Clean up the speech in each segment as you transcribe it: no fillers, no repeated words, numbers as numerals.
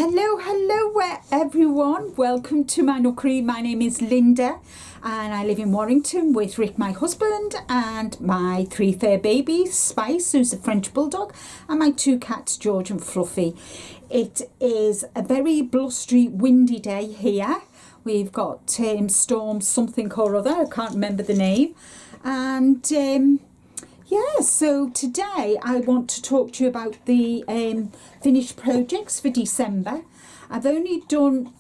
Hello everyone, welcome to my nookery. My name is Linda and I live in Warrington with Rick, my husband, and my 3 fur babies, Spice, who's a French bulldog, and my 2 cats, George and Fluffy. It is a very blustery, windy day here. We've got storm something or other, I can't remember the name, and yeah, so today I want to talk to you about the finished projects for December. I've only done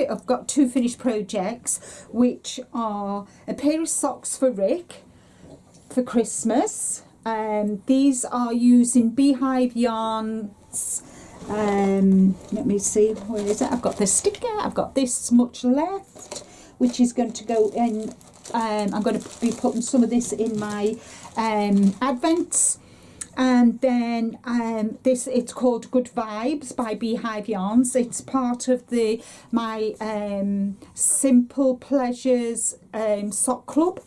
I've got 2 finished projects, which are a pair of socks for Rick for Christmas. These are using beehive yarns. Let me see, where is it? I've got the sticker, I've got this much left, which is going to go in. I'm going to be putting some of this in my advents, and then it's called Good Vibes by Beehive Yarns. It's part of my Simple Pleasures sock club.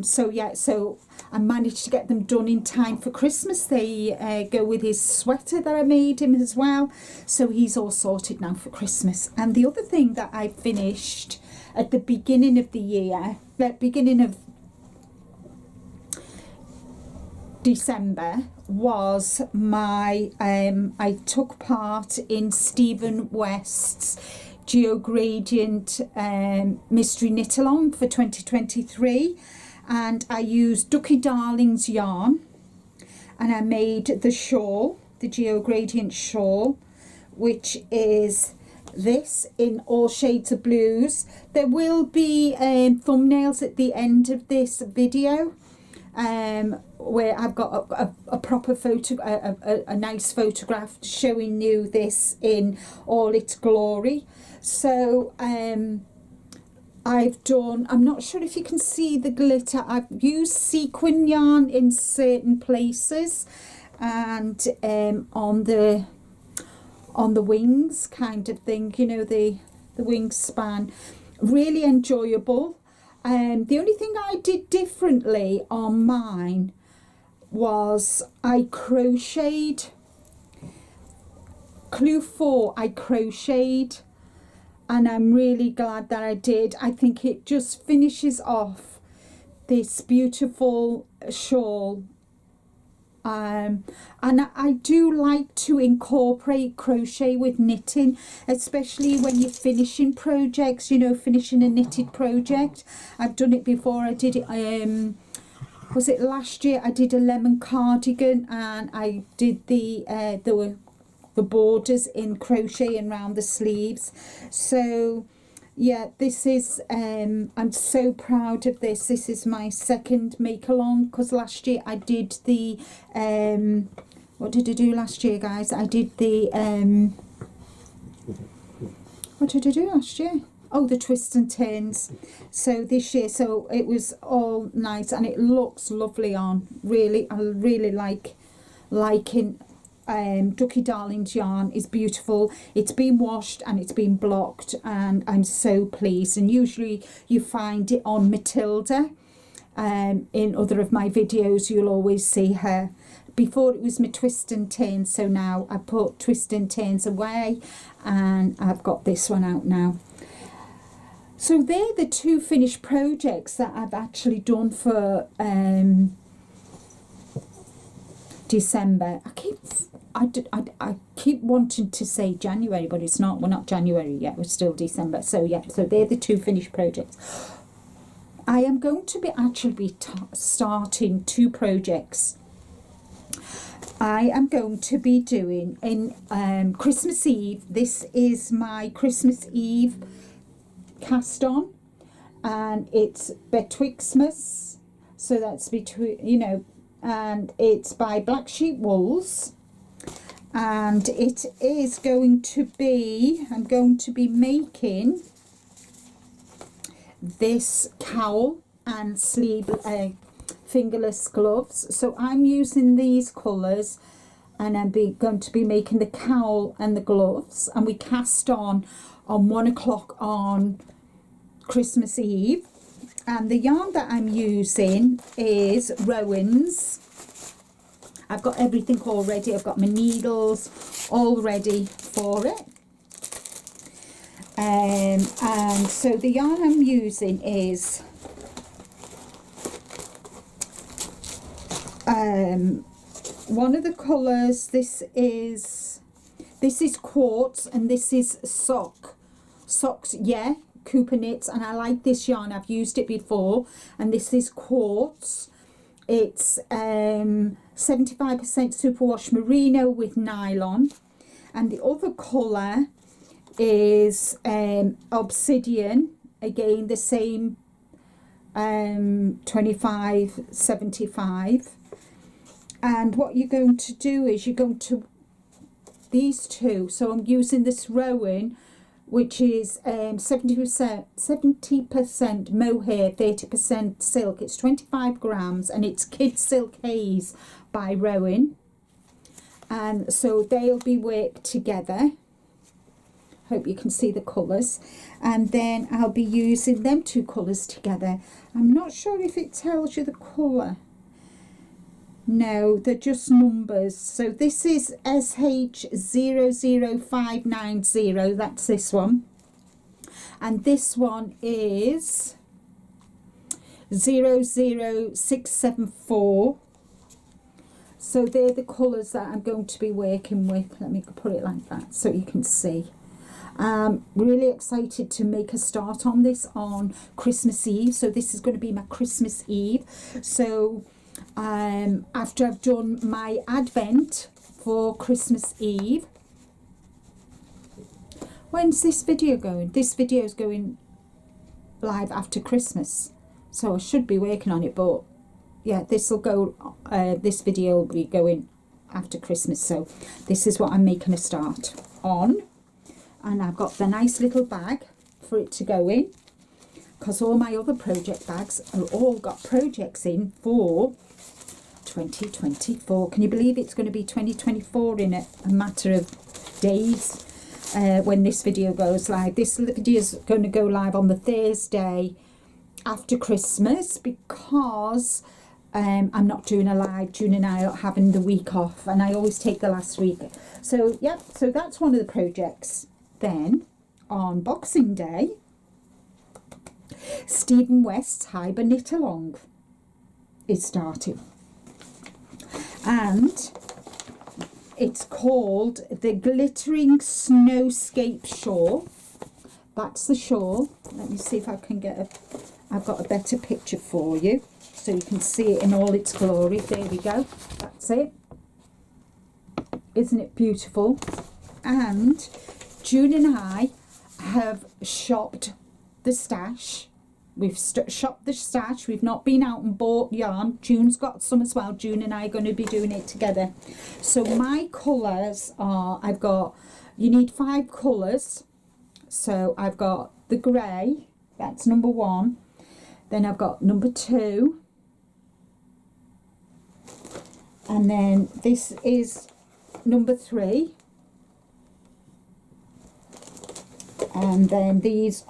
So yeah, so I managed to get them done in time for Christmas. They go with his sweater that I made him as well, so he's all sorted now for Christmas. And the other thing that I finished at the beginning of the year, the beginning of December, was my I took part in Stephen West's Geo Gradient Mystery Knit Along for 2023, and I used Ducky Darling's yarn and I made the shawl, the Geo Gradient shawl, which is this in all shades of blues. There will be thumbnails at the end of this video where I've got a proper photo, a nice photograph showing you this in all its glory. So I've done, I'm not sure if you can see the glitter, I've used sequin yarn in certain places, and on the wings kind of thing, you know, the wingspan. Really enjoyable. The only thing I did differently on mine was I crocheted clue 4. I crocheted, and I'm really glad that I did. I think it just finishes off this beautiful shawl. And I do like to incorporate crochet with knitting, especially when you're finishing projects, you know, finishing a knitted project. I've done it before. I did it, was it last year? I did a lemon cardigan, and I did the borders in crochet and round the sleeves. So yeah, this is I'm so proud of this. This is my second make along, because last year I did the what did I do last year, guys? I did the what did I do last year? Oh, the twists and turns. So this year, so it was all nice, and it looks lovely on. Really, I really liking Ducky Darling's yarn is beautiful. It's been washed and it's been blocked, and I'm so pleased. And usually you find it on Matilda. In other of my videos you'll always see her. Before it was my twist and turn, so now I put twist and turns away and I've got this one out now. So they're the 2 finished projects that I've actually done for December. I keep wanting to say January, but it's not. We're not January yet, we're still December. So yeah, so they're the 2 finished projects. I am going to be starting 2 projects. I am going to be doing in Christmas Eve. This is my Christmas Eve cast on, and it's Betwixtmas, so that's between, you know, and it's by Black Sheep Wools, and it is going to be, I'm going to be making this cowl and sleeve fingerless gloves. So I'm using these colours, and I'm going to be making the cowl and the gloves, and we cast on 1 o'clock on Christmas Eve. And the yarn that I'm using is Rowan's, I've got everything all ready. I've got my needles all ready for it. And so the yarn I'm using is one of the colours. This is quartz, and this is socks, yeah, Cooper knits, and I like this yarn. I've used it before, and this is quartz. It's 75% superwash merino with nylon, and the other colour is obsidian, again the same 25-75. And what you're going to do is you're going to these two, so I'm using this Rowan, which is 70% mohair, 30% silk. It's 25 grams, and it's Kid Silk Haze by Rowan, and so they'll be worked together. Hope you can see the colours, and then I'll be using them two colours together. I'm not sure if it tells you the colour. No, they're just numbers. So this is SH00590, that's this one, and this one is 00674. So they're the colours that I'm going to be working with. Let me put it like that so you can see. Really excited to make a start on this on Christmas Eve. So this is going to be my Christmas Eve. So after I've done my Advent for Christmas Eve. When's this video going? This video is going live after Christmas, so I should be working on it, but yeah, this will go, this video will be going after Christmas. So this is what I'm making a start on, and I've got the nice little bag for it to go in, because all my other project bags are all got projects in for 2024. Can you believe it's going to be 2024 in a matter of days when this video goes live? This video is going to go live on the Thursday after Christmas, because I'm not doing a live. June and I are having the week off, and I always take the last week. So yeah, so that's one of the projects. Then on Boxing Day, Stephen West's Hyber Knit Along is starting, and it's called the Glittering Snowscape Shawl. That's the shawl. Let me see if I can get I've got a better picture for you so you can see it in all its glory. There we go. That's it. Isn't it beautiful? And June and I have shopped the stash. We've shopped the stash. We've not been out and bought yarn. June's got some as well. June and I are going to be doing it together. So my colours are, you need 5 colours. So I've got the grey, that's number 1. Then I've got number 2. And then this is number 3. And then this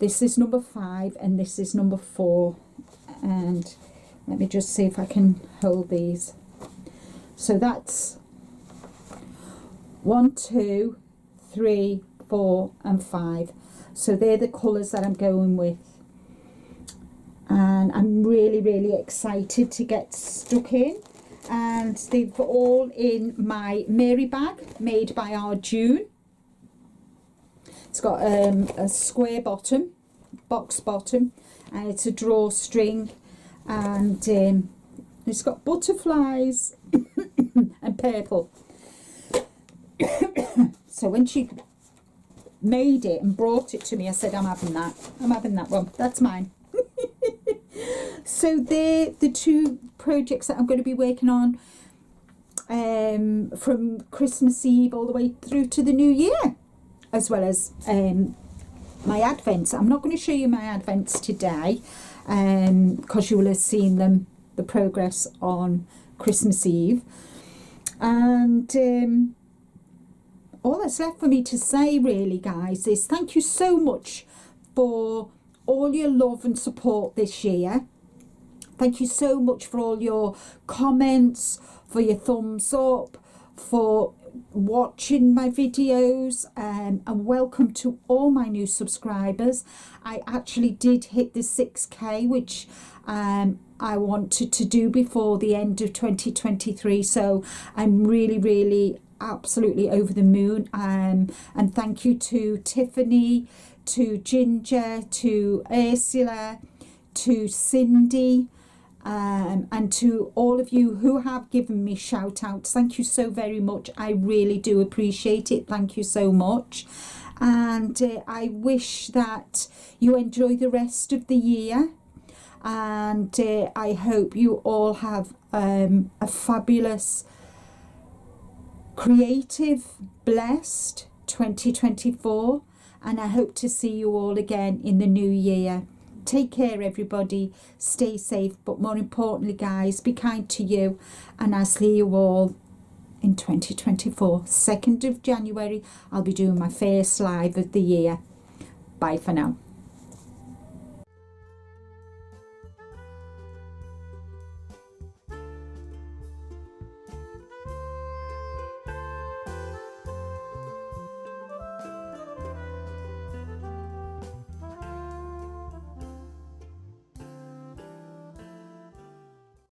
is number 5, and this is number 4. And let me just see if I can hold these. So that's 1, 2, 3, 4 and 5. So they're the colours that I'm going with, and I'm really excited to get stuck in. And they're all in my Mary bag made by our June. It's got a square bottom, box bottom, and it's a drawstring, and it's got butterflies and purple. So when she made it and brought it to me, I said, I'm having that. I'm having that one. That's mine. So they're the 2 projects that I'm going to be working on from Christmas Eve all the way through to the new year, as well as my Advents. I'm not going to show you my Advents today because you will have seen them, the progress on Christmas Eve. And all that's left for me to say really, guys, is thank you so much for all your love and support this year. Thank you so much for all your comments, for your thumbs up, for watching my videos, and welcome to all my new subscribers. I actually did hit the 6k, which I wanted to do before the end of 2023, so I'm really absolutely over the moon. And thank you to Tiffany, to Ginger, to Ursula, to Cindy, and to all of you who have given me shout outs. Thank you so very much. I really do appreciate it. Thank you so much. And I wish that you enjoy the rest of the year, and I hope you all have a fabulous, creative, blessed 2024, and I hope to see you all again in the new year. Take care, everybody. Stay safe, but more importantly, guys, be kind to you, and I'll see you all in 2024. 2nd of January, I'll be doing my first live of the year. Bye for now.